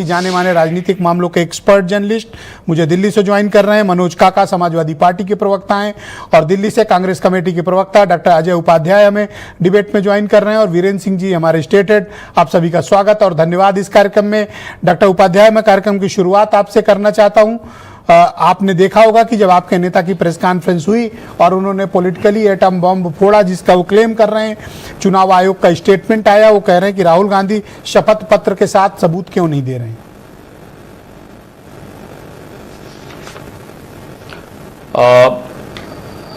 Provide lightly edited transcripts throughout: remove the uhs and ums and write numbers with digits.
जाने माने राजनीतिक मामलों के एक्सपर्ट जर्नलिस्ट मुझे दिल्ली से ज्वाइन कर रहे हैं। मनोज काका समाजवादी पार्टी के प्रवक्ता हैं और दिल्ली से कांग्रेस कमेटी के प्रवक्ता डॉक्टर अजय उपाध्याय हमें डिबेट में ज्वाइन कर रहे हैं और वीरेंद्र सिंह जी हमारे स्टेट हेड। आप सभी का स्वागत और धन्यवाद इस कार्यक्रम में। डॉक्टर उपाध्याय, मैं कार्यक्रम की शुरुआत आपसे करना चाहता हूं। आपने देखा होगा कि जब आपके नेता की प्रेस कॉन्फ्रेंस हुई और उन्होंने पॉलिटिकली एटम बम फोड़ा, जिसका वो क्लेम कर रहे हैं, चुनाव आयोग का स्टेटमेंट आया, वो कह रहे हैं कि राहुल गांधी शपथ पत्र के साथ सबूत क्यों नहीं दे रहे हैं।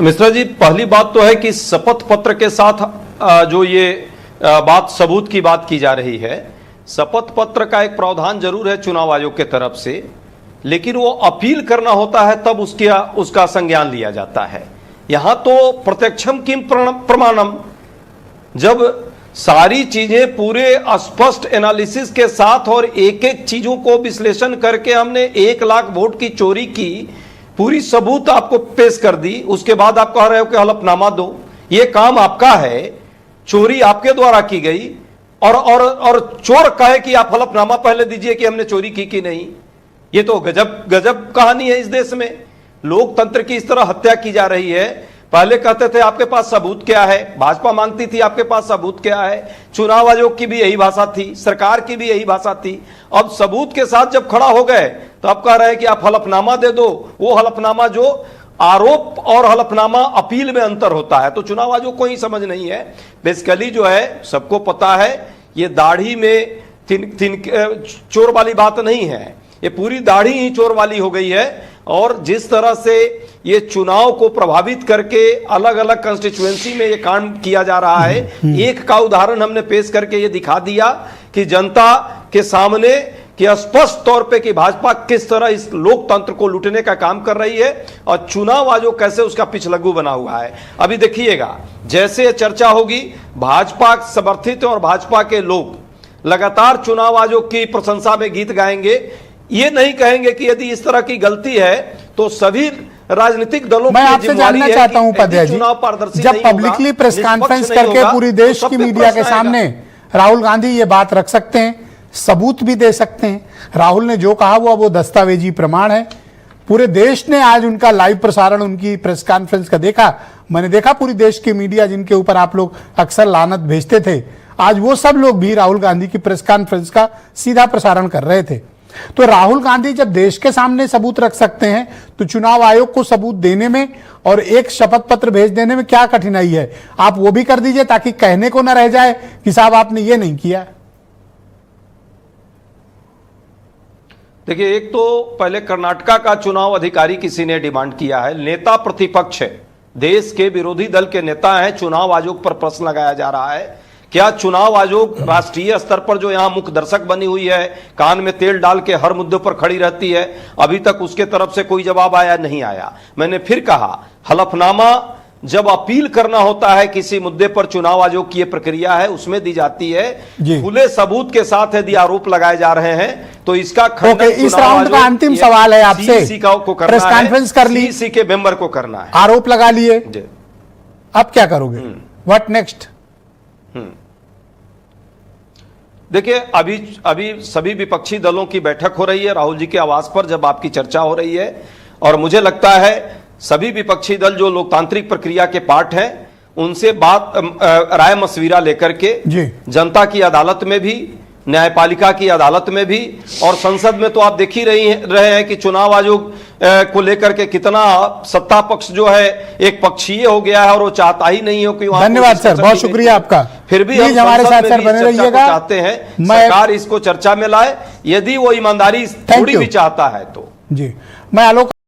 मिश्रा जी, पहली बात तो है कि शपथ पत्र के साथ जो ये बात सबूत की बात की जा रही है, शपथ पत्र का एक प्रावधान जरूर है चुनाव आयोग के तरफ से, लेकिन वो अपील करना होता है तब उसका संज्ञान लिया जाता है। यहां तो प्रत्यक्षम किम प्रमाणम, जब सारी चीजें पूरे स्पष्ट एनालिसिस के साथ और एक एक चीजों को विश्लेषण करके हमने 1 लाख वोट की चोरी की पूरी सबूत आपको पेश कर दी, उसके बाद आप कह रहे हो कि हलफनामा दो। ये काम आपका है, चोरी आपके द्वारा की गई और चोर कहे कि आप हलफनामा पहले दीजिए कि हमने चोरी की कि नहीं। ये तो गजब गजब कहानी है। इस देश में लोकतंत्र की इस तरह हत्या की जा रही है। पहले कहते थे आपके पास सबूत क्या है, भाजपा मांगती थी आपके पास सबूत क्या है, चुनाव आयोग की भी यही भाषा थी, सरकार की भी यही भाषा थी। अब सबूत के साथ जब खड़ा हो गए तो अब कह रहे हैं कि आप हलफनामा दे दो। वो हलफनामा जो आरोप और हलफनामा अपील में अंतर होता है, तो चुनाव आयोग को ही समझ नहीं है। बेसिकली जो है सबको पता है, ये दाढ़ी में चोर वाली बात नहीं है, ये पूरी दाढ़ी ही चोर वाली हो गई है। और जिस तरह से ये चुनाव को प्रभावित करके अलग अलग कंस्टिट्यूएंसी में ये कांड किया जा रहा है, एक का उदाहरण हमने पेश करके ये दिखा दिया कि जनता के सामने कि स्पष्ट तौर पे कि भाजपा किस तरह इस लोकतंत्र को लूटने का काम कर रही है और चुनाव आयोग कैसे उसका पिछलग्गू बना हुआ है। अभी देखिएगा, जैसे चर्चा होगी, भाजपा समर्थित और भाजपा के लोग लगातार चुनाव आयोग की प्रशंसा में गीत गाएंगे। ये नहीं कहेंगे कि यदि इस तरह की गलती है तो सभी राजनीतिक दलों मैं आपसे जानना चाहता हूं उपाध्याय जी, जब पब्लिकली प्रेस कॉन्फ्रेंस करके पूरी देश की मीडिया के सामने राहुल गांधी ये बात रख सकते हैं, सबूत भी दे सकते हैं, राहुल ने जो कहा वो दस्तावेजी प्रमाण है। पूरे देश ने आज उनका लाइव प्रसारण उनकी प्रेस कॉन्फ्रेंस का देखा। मैंने देखा पूरी देश की मीडिया जिनके ऊपर आप लोग अक्सर लानत भेजते थे, आज वो सब लोग भी राहुल गांधी की प्रेस कॉन्फ्रेंस का सीधा प्रसारण कर रहे थे। तो राहुल गांधी जब देश के सामने सबूत रख सकते हैं तो चुनाव आयोग को सबूत देने में और एक शपथ पत्र भेज देने में क्या कठिनाई है? आप वो भी कर दीजिए ताकि कहने को न रह जाए कि साहब आपने ये नहीं किया। देखिए, एक तो पहले कर्नाटका का चुनाव अधिकारी किसी ने डिमांड किया है, नेता प्रतिपक्ष है, देश के विरोधी दल के नेता हैं, चुनाव आयोग पर प्रश्न लगाया जा रहा है क्या चुनाव आयोग राष्ट्रीय स्तर पर जो यहां मुख्य दर्शक बनी हुई है, कान में तेल डाल के हर मुद्दे पर खड़ी रहती है, अभी तक उसके तरफ से कोई जवाब आया नहीं आया। मैंने फिर कहा, हलफनामा जब अपील करना होता है किसी मुद्दे पर, चुनाव आयोग की यह प्रक्रिया है, उसमें दी जाती है खुले सबूत के साथ। यदि आरोप लगाए जा रहे हैं तो इसका खंडन इस राउंड का अंतिम सवाल है आपसे, प्रेस कॉन्फ्रेंस कर ली, सीसी के मेंबर को करना है, आरोप लगा लिए, अब क्या करोगे? What next? देखिए, अभी सभी विपक्षी दलों की बैठक हो रही है राहुल जी के आवास पर, जब आपकी चर्चा हो रही है, और मुझे लगता है सभी विपक्षी दल जो लोकतांत्रिक प्रक्रिया के पार्ट हैं, उनसे बात राय मशविरा लेकर के जनता की अदालत में भी, न्यायपालिका की अदालत में भी और संसद में, तो आप देख ही रहे हैं कि चुनाव आयोग को लेकर के कितना सत्ता पक्ष जो है एक पक्षीय हो गया है और वो चाहता ही नहीं हो कि वहां। धन्यवाद सर, बहुत शुक्रिया आपका। फिर भी हम हमारे साथ सर बने रहिएगा, चाहते हैं सरकार इसको चर्चा में लाए, यदि वो ईमानदारी थोड़ी भी चाहता है तो। जी, मैं आलोक